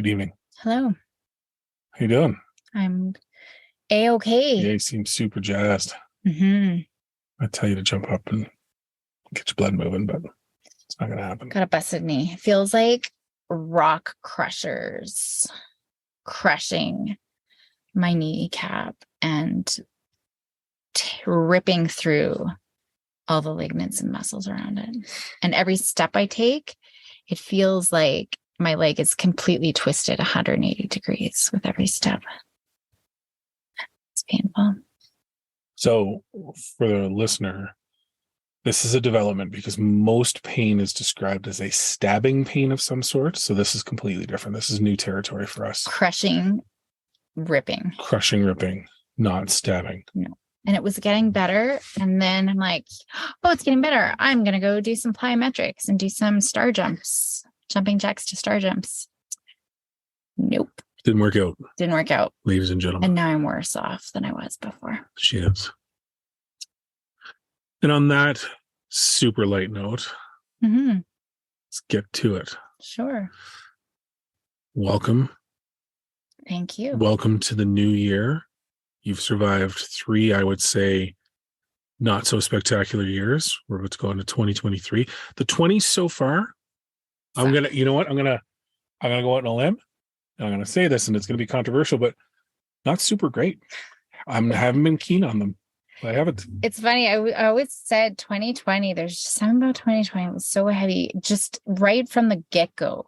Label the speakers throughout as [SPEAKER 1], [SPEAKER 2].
[SPEAKER 1] Good evening.
[SPEAKER 2] Hello.
[SPEAKER 1] How you doing?
[SPEAKER 2] I'm A-okay.
[SPEAKER 1] Yeah, you seem super jazzed.
[SPEAKER 2] Mm-hmm.
[SPEAKER 1] I tell you to jump up and get your blood moving, but it's not going to happen.
[SPEAKER 2] Got a busted knee. It feels like rock crushers crushing my kneecap and ripping through all the ligaments and muscles around it. And every step I take, it feels like my leg is completely twisted 180 degrees with every step. It's painful.
[SPEAKER 1] So for the listener, this is a development because most pain is described as a stabbing pain of some sort. So this is completely different. This is new territory for us.
[SPEAKER 2] Crushing, ripping.
[SPEAKER 1] Crushing, ripping, not stabbing.
[SPEAKER 2] No. And it was getting better. And then I'm like, oh, it's getting better. I'm going to go do some plyometrics and do some star jumps, jumping jacks to star jumps. Nope.
[SPEAKER 1] Didn't work out.
[SPEAKER 2] Didn't work out.
[SPEAKER 1] Ladies and gentlemen.
[SPEAKER 2] And now I'm worse off than I was before.
[SPEAKER 1] She is. And on that super light note, let's get to it.
[SPEAKER 2] Sure.
[SPEAKER 1] Welcome.
[SPEAKER 2] Thank you.
[SPEAKER 1] Welcome to the new year. You've survived 3, I would say, not so spectacular years. We're about to go into 2023. The 20s so far, I'm gonna go out on a limb, and I'm gonna say this, and it's gonna be controversial, but not super great. I haven't been keen on them. I haven't.
[SPEAKER 2] It's funny. I always said 2020. There's just something about 2020. It was so heavy, just right from the get-go.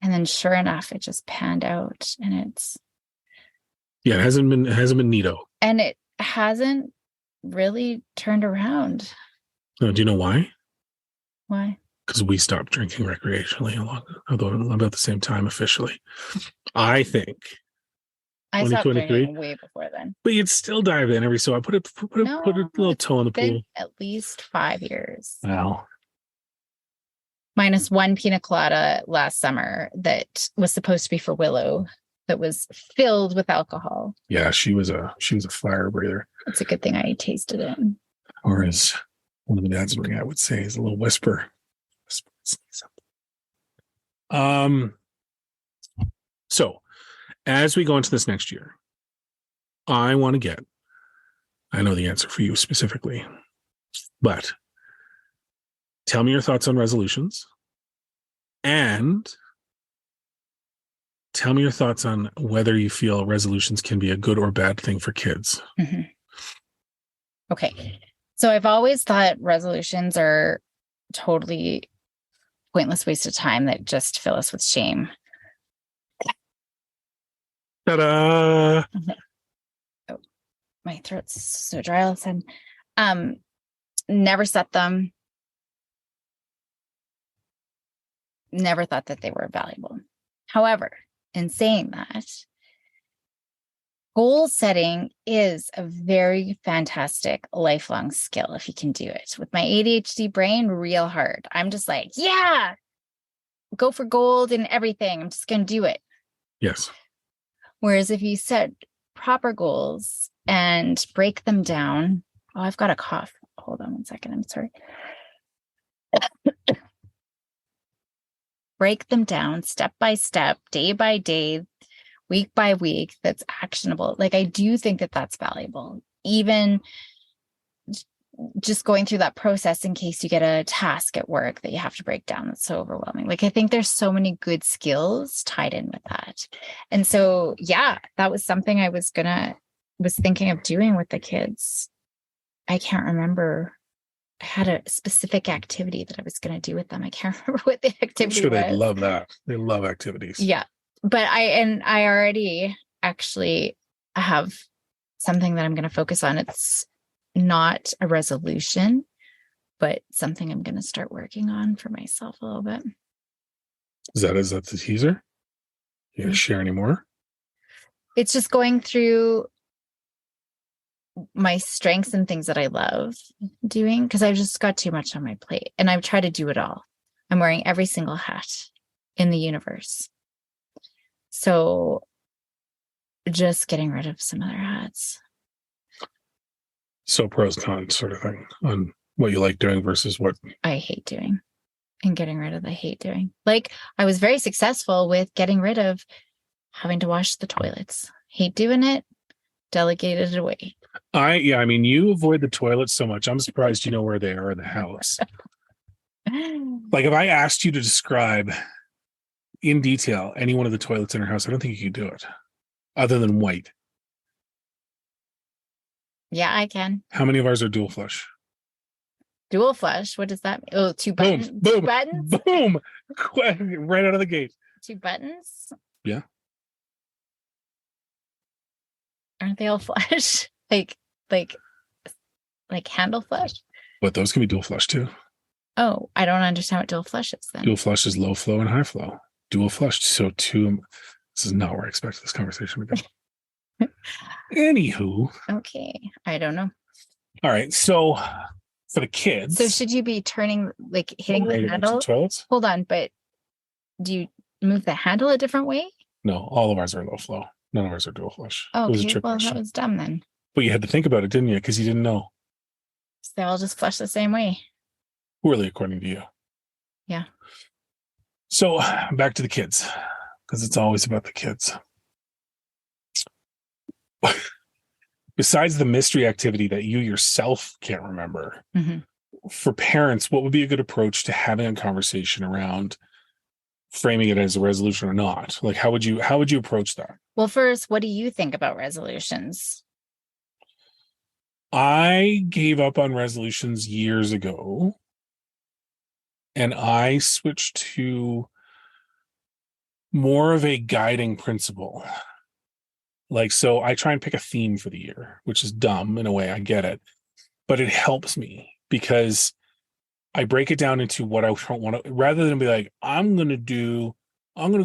[SPEAKER 2] And then sure enough, it just panned out, and it's.
[SPEAKER 1] Yeah, it hasn't been neato.
[SPEAKER 2] And it hasn't really turned around.
[SPEAKER 1] Do you know why?
[SPEAKER 2] Why?
[SPEAKER 1] Because we stopped drinking recreationally about the same time officially. I think.
[SPEAKER 2] I stopped drinking way before then.
[SPEAKER 1] But you'd still dive in every so I put a little toe in the pool.
[SPEAKER 2] At least 5 years.
[SPEAKER 1] Wow.
[SPEAKER 2] Minus one pina colada last summer that was supposed to be for Willow. That was filled with alcohol.
[SPEAKER 1] Yeah, she was a fire breather.
[SPEAKER 2] It's a good thing I tasted it.
[SPEAKER 1] Or as one of the dads in the ring I would say is a little whisper. So as we go into this next year, I know the answer for you specifically, but tell me your thoughts on resolutions and tell me your thoughts on whether you feel resolutions can be a good or bad thing for kids.
[SPEAKER 2] Mm-hmm. Okay. So I've always thought resolutions are totally pointless waste of time that just fill us with shame.
[SPEAKER 1] Ta-da!
[SPEAKER 2] Oh, my throat's so dry all of a sudden. Never set them. Never thought that they were valuable. However, in saying that, goal setting is a very fantastic lifelong skill if you can do it. With my ADHD brain, real hard. I'm just like, yeah, go for gold and everything. I'm just going to do it.
[SPEAKER 1] Yes.
[SPEAKER 2] Whereas if you set proper goals and break them down. Oh, I've got a cough. Hold on 1 second. I'm sorry. Break them down step by step, day by day, week by week. That's actionable. Like, I do think that that's valuable. Even just going through that process in case you get a task at work that you have to break down. That's so overwhelming. Like, I think there's so many good skills tied in with that. And so, yeah, that was something I was thinking of doing with the kids. I can't remember. I had a specific activity that I was going to do with them. I can't remember what the activity was.
[SPEAKER 1] I'm sure they'd love that. They love activities.
[SPEAKER 2] Yeah. But I already actually have something that I'm going to focus on. It's not a resolution, but something I'm going to start working on for myself a little bit.
[SPEAKER 1] Is that the teaser? You gonna share any more?
[SPEAKER 2] It's just going through my strengths and things that I love doing, because I've just got too much on my plate and I've tried to do it all. I'm wearing every single hat in the universe. So just getting rid of some other hats.
[SPEAKER 1] So pros, cons sort of thing on what you like doing versus what
[SPEAKER 2] I hate doing. And getting rid of the hate doing. Like I was very successful with getting rid of having to wash the toilets. Hate doing it, delegated it away.
[SPEAKER 1] I mean, you avoid the toilets so much. I'm surprised you know where they are in the house. Like if I asked you to describe in detail any one of the toilets in our house, I don't think you could do it other than white.
[SPEAKER 2] Yeah, I can.
[SPEAKER 1] How many of ours are dual flush?
[SPEAKER 2] Dual flush. What does that mean? Oh, two buttons.
[SPEAKER 1] Boom,
[SPEAKER 2] Two buttons.
[SPEAKER 1] boom. Right out of the gate.
[SPEAKER 2] Two buttons.
[SPEAKER 1] Yeah.
[SPEAKER 2] Aren't they all flush? like handle flush?
[SPEAKER 1] But those can be dual flush too.
[SPEAKER 2] Oh, I don't understand what dual flush is then.
[SPEAKER 1] Dual flush is low flow and high flow. Dual flush. So this is not where I expected this conversation to go. Anywho.
[SPEAKER 2] Okay. I don't know.
[SPEAKER 1] All right. So for the kids.
[SPEAKER 2] So should you be turning, like hitting the handle?
[SPEAKER 1] Toilets?
[SPEAKER 2] Hold on, but do you move the handle a different way?
[SPEAKER 1] No, all of ours are low flow. None of ours are dual flush.
[SPEAKER 2] Oh, okay. Well, that was dumb then.
[SPEAKER 1] But you had to think about it, didn't you? Because you didn't know.
[SPEAKER 2] So they all just flush the same way.
[SPEAKER 1] Poorly, according to you.
[SPEAKER 2] Yeah.
[SPEAKER 1] So back to the kids, because it's always about the kids. Besides the mystery activity that you yourself can't remember, for parents, what would be a good approach to having a conversation around framing it as a resolution or not? Like, how would you approach that?
[SPEAKER 2] Well, first, what do you think about resolutions?
[SPEAKER 1] I gave up on resolutions years ago, and I switched to more of a guiding principle. Like, so I try and pick a theme for the year, which is dumb in a way, I get it, but it helps me because I break it down into what I want to, rather than be like, I'm going to go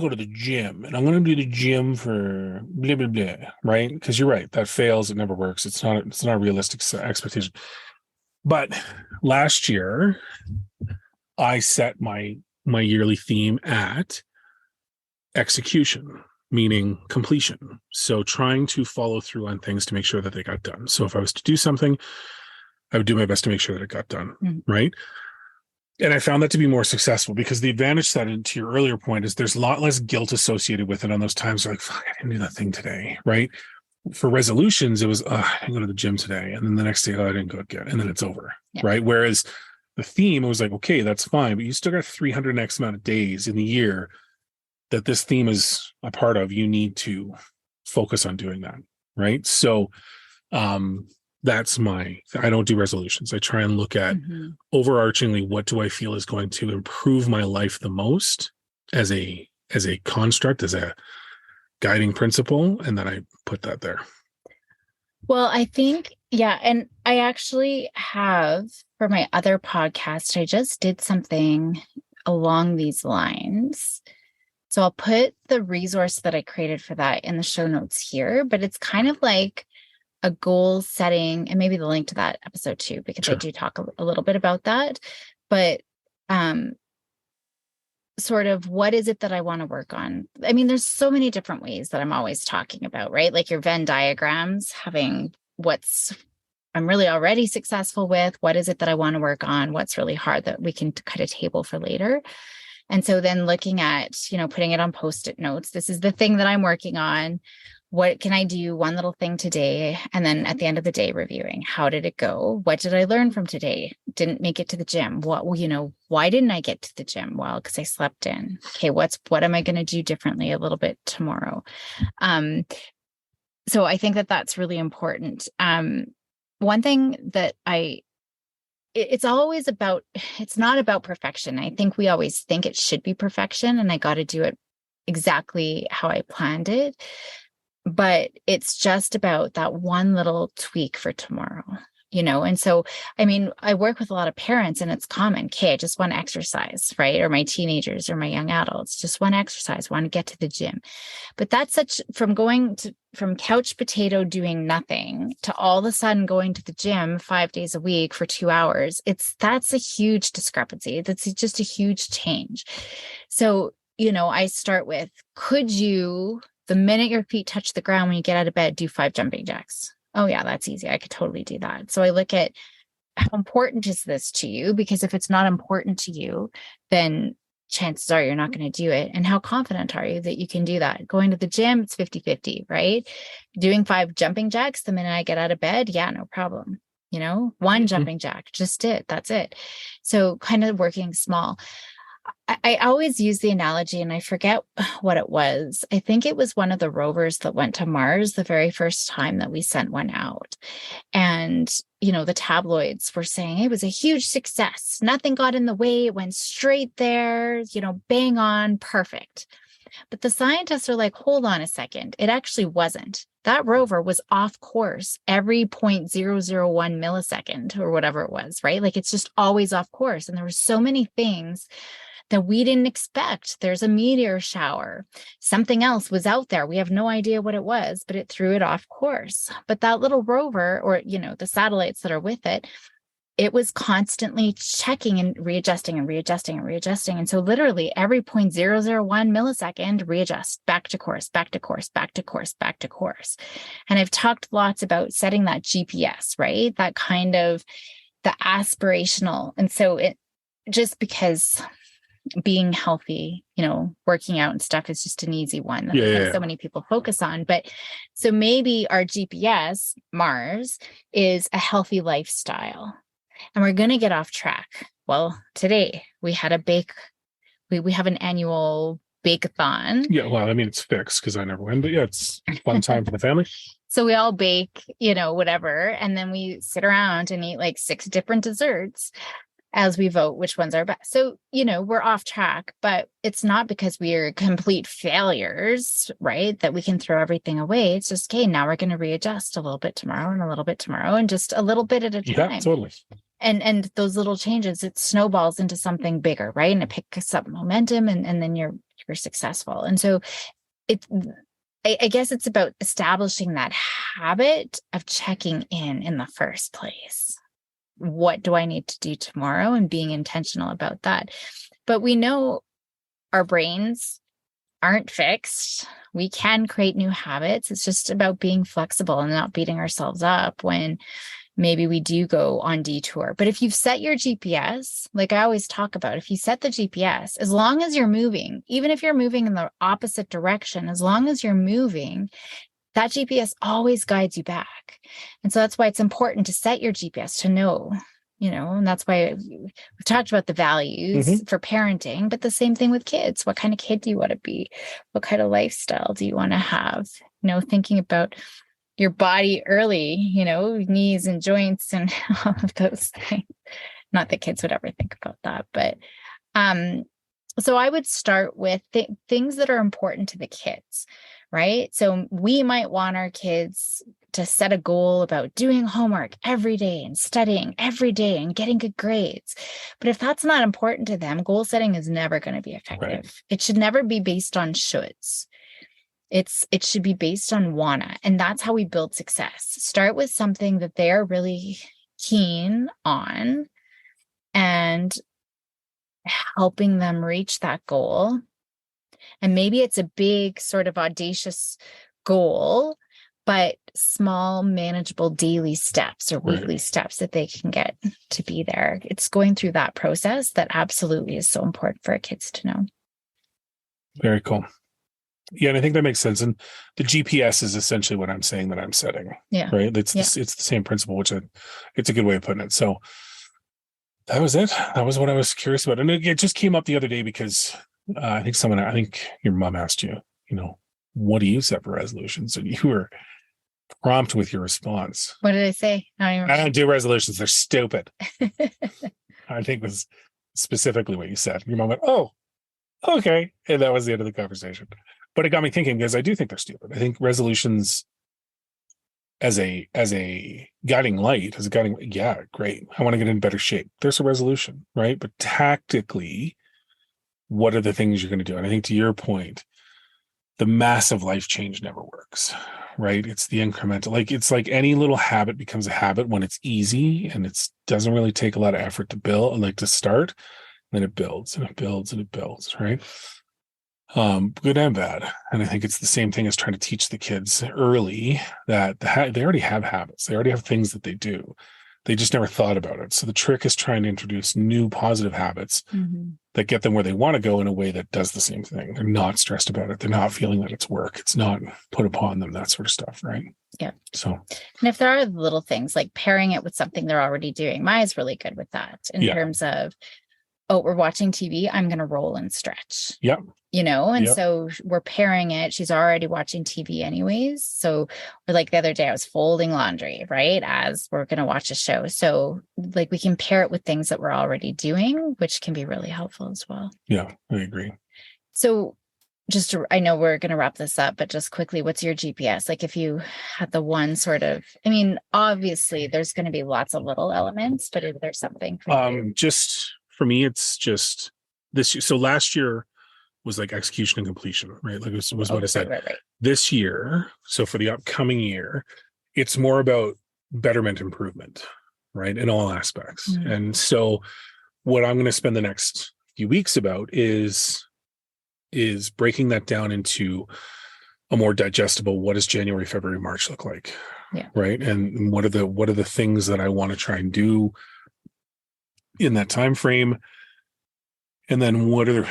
[SPEAKER 1] to the gym and I'm going to do the gym for blah, blah, blah, right? Because you're right. That fails. It never works. It's not a realistic expectation. But last year I set my yearly theme at execution, meaning completion. So trying to follow through on things to make sure that they got done. So if I was to do something, I would do my best to make sure that it got done, right? And I found that to be more successful because the advantage that, to your earlier point, is there's a lot less guilt associated with it on those times like, fuck, I didn't do that thing today, right? For resolutions, it was, I didn't go to the gym today. And then the next day, I didn't go again. And then it's over, right? Whereas the theme, it was like, okay, that's fine, but you still got 300 X amount of days in the year that this theme is a part of. You need to focus on doing that, right? So that's I don't do resolutions. I try and look at overarchingly, what do I feel is going to improve my life the most as a construct, as a guiding principle, and then I put that there.
[SPEAKER 2] Well, I think, and I actually have, for my other podcast, I just did something along these lines. So I'll put the resource that I created for that in the show notes here, but it's kind of like a goal setting, and maybe the link to that episode too, because I do talk a little bit about that, but sort of what is it that I want to work on? I mean, there's so many different ways that I'm always talking about, right? Like your Venn diagrams, having what's I'm really already successful with, what is it that I want to work on? What's really hard that we can cut a table for later. And so then looking at, putting it on Post-it notes, this is the thing that I'm working on. What can I do? One little thing today. And then at the end of the day, reviewing, how did it go? What did I learn from today? Didn't make it to the gym. Why didn't I get to the gym? Well, because I slept in. Okay. What am I going to do differently a little bit tomorrow? So I think that that's really important. One thing that it's not about perfection. I think we always think it should be perfection and I got to do it exactly how I planned it. But it's just about that one little tweak for tomorrow, And so, I mean, I work with a lot of parents and it's common. Okay, I just want to exercise, right? Or my teenagers or my young adults, just want to exercise, want to get to the gym. But that's from couch potato doing nothing to all of a sudden going to the gym 5 days a week for 2 hours. That's a huge discrepancy. That's just a huge change. So, I start with, could you, the minute your feet touch the ground when you get out of bed, do 5 jumping jacks? Oh yeah, that's easy. I could totally do that. So I look at how important is this to you? Because if it's not important to you, then chances are you're not going to do it. And how confident are you that you can do that? Going to the gym, it's 50-50, right? Doing 5 jumping jacks the minute I get out of bed, yeah, no problem. One jumping jack, just it. That's it. So kind of working small. I always use the analogy, and I forget what it was. I think it was one of the rovers that went to Mars the very first time that we sent one out. And, the tabloids were saying it was a huge success. Nothing got in the way. It went straight there, bang on, perfect. But the scientists are like, hold on a second. It actually wasn't. That rover was off course every 0.001 millisecond or whatever it was, right? Like it's just always off course. And there were so many things that we didn't expect. There's a meteor shower. Something else was out there. We have no idea what it was, but it threw it off course. But that little rover, or, the satellites that are with it was constantly checking and readjusting and readjusting and readjusting. And so literally every 0.001 millisecond, readjust, back to course, back to course, back to course, back to course. And I've talked lots about setting that GPS, right? That kind of the aspirational. And so it just because being healthy, working out and stuff is just an easy one that so many people focus on. But so maybe our GPS, Mars, is a healthy lifestyle. And we're going to get off track. Well, today we had a we have an annual bake-a-thon.
[SPEAKER 1] Yeah, well, I mean, it's fixed because I never win, but yeah, it's a fun time for the family.
[SPEAKER 2] So we all bake, whatever. And then we sit around and eat like 6 different desserts as we vote which ones are best. So, we're off track, but it's not because we are complete failures, right? That we can throw everything away. It's just, okay, now we're going to readjust a little bit tomorrow and a little bit tomorrow and just a little bit at a time.
[SPEAKER 1] Yeah, totally.
[SPEAKER 2] And those little changes, it snowballs into something bigger, right? And it picks up momentum and then you're successful. And so I guess it's about establishing that habit of checking in the first place. What do I need to do tomorrow? And being intentional about that. But we know our brains aren't fixed. We can create new habits. It's just about being flexible and not beating ourselves up when maybe we do go on detour. But if you've set your GPS, like I always talk about, if you set the GPS, as long as you're moving, even if you're moving in the opposite direction, as long as you're moving, that GPS always guides you back. And so that's why it's important to set your GPS to know, and that's why we've talked about the values for parenting, but the same thing with kids. What kind of kid do you want to be? What kind of lifestyle do you want to have? Thinking about your body early, knees and joints and all of those things. Not that kids would ever think about that, but so I would start with things that are important to the kids, right? So we might want our kids to set a goal about doing homework every day and studying every day and getting good grades. But if that's not important to them, goal setting is never going to be effective. Right. It should never be based on shoulds. It should be based on wanna. And that's how we build success. Start with something that they're really keen on and helping them reach that goal. And maybe it's a big sort of audacious goal, but small, manageable daily steps or weekly steps that they can get to be there. It's going through that process that absolutely is so important for our kids to know.
[SPEAKER 1] Very cool. Yeah, and I think that makes sense. And the GPS is essentially what I'm saying that I'm setting.
[SPEAKER 2] Yeah.
[SPEAKER 1] Right. It's the same principle, which it's a good way of putting it. So that was it. That was what I was curious about. And it just came up the other day because I think your mom asked you, what do you set for resolutions? And you were prompt with your response.
[SPEAKER 2] What did I say?
[SPEAKER 1] I don't do resolutions. They're stupid. I think was specifically what you said. Your mom went, oh, okay. And that was the end of the conversation. But it got me thinking because I do think they're stupid. I think resolutions as a guiding light, yeah, great. I want to get in better shape. There's a resolution, right? But tactically, what are the things you're going to do? And I think to your point, the massive life change never works, right? It's the incremental, it's like any little habit becomes a habit when it's easy and it doesn't really take a lot of effort to build, to start. Then it builds and it builds and it builds, right? Good and bad. And I think it's the same thing as trying to teach the kids early that they already have habits. They already have things that they do. they just never thought about it. So the trick is trying to introduce new positive habits that get them where they want to go in a way that does the same thing. They're not stressed about it. They're not feeling that it's work. It's not put upon them, that sort of stuff, right?
[SPEAKER 2] Yeah.
[SPEAKER 1] So,
[SPEAKER 2] and if there are little things like pairing it with something they're already doing, Maya's really good with that in terms of, oh, we're watching TV, I'm going to roll and stretch.
[SPEAKER 1] Yep.
[SPEAKER 2] You know, and so we're pairing it. She's already watching TV anyways. So we're like the other day, I was folding laundry, right? As we're going to watch a show. So like we can pair it with things that we're already doing, which can be really helpful as well.
[SPEAKER 1] Yeah, I agree.
[SPEAKER 2] So I know we're going to wrap this up, but just quickly, what's your GPS? Like if you had the one sort of, I mean, obviously there's going to be lots of little elements, but is there something for you?
[SPEAKER 1] Just for me, it's just this year. So last year was like execution and completion, right? Like it was what I said.
[SPEAKER 2] Right.
[SPEAKER 1] This year, so for the upcoming year, it's more about betterment improvement, right? In all aspects. And so what I'm going to spend the next few weeks about is breaking that down into a more digestible, what does January, February, March look like?
[SPEAKER 2] Yeah.
[SPEAKER 1] Right. And what are the things that I want to try and do in that time frame? And then what are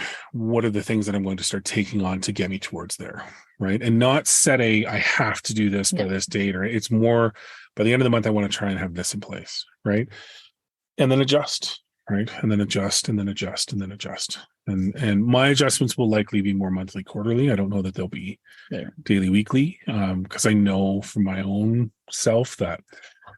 [SPEAKER 1] the things that I'm going to start taking on to get me towards there, right? And not set I have to do this by this date, or it's more by the end of the month, I want to try and have this in place, right? And then adjust, right? And then adjust, and then adjust, and then adjust. And my adjustments will likely be more monthly, quarterly. I don't know that they'll be daily, weekly, because I know from my own self that.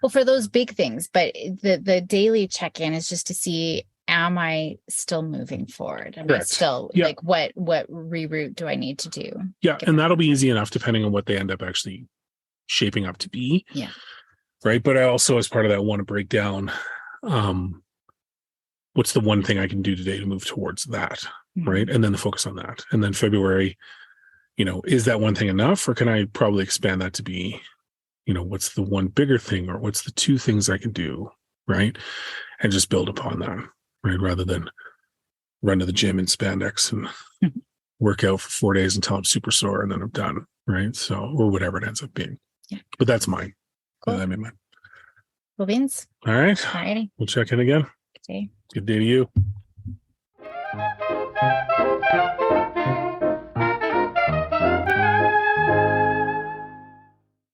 [SPEAKER 2] Well, for those big things, but the daily check-in is just to see, am I still moving forward? Am I still like what reroute do I need to do?
[SPEAKER 1] Yeah. And that'll be easy enough depending on what they end up actually shaping up to be.
[SPEAKER 2] Yeah.
[SPEAKER 1] Right. But I also, as part of that, want to break down what's the one thing I can do today to move towards that. Right. And then the focus on that. And then February, is that one thing enough, or can I probably expand that to be, what's the one bigger thing, or what's the two things I can do? Right. And just build upon that. Right, rather than run to the gym in spandex and work out for 4 days until I'm super sore and then I'm done. Right. So, or whatever it ends up being. Yeah. But that's mine.
[SPEAKER 2] Cool.
[SPEAKER 1] I made mine.
[SPEAKER 2] Cool beans.
[SPEAKER 1] All right.
[SPEAKER 2] Alrighty.
[SPEAKER 1] We'll check in again.
[SPEAKER 2] Good day.
[SPEAKER 1] Good day to you.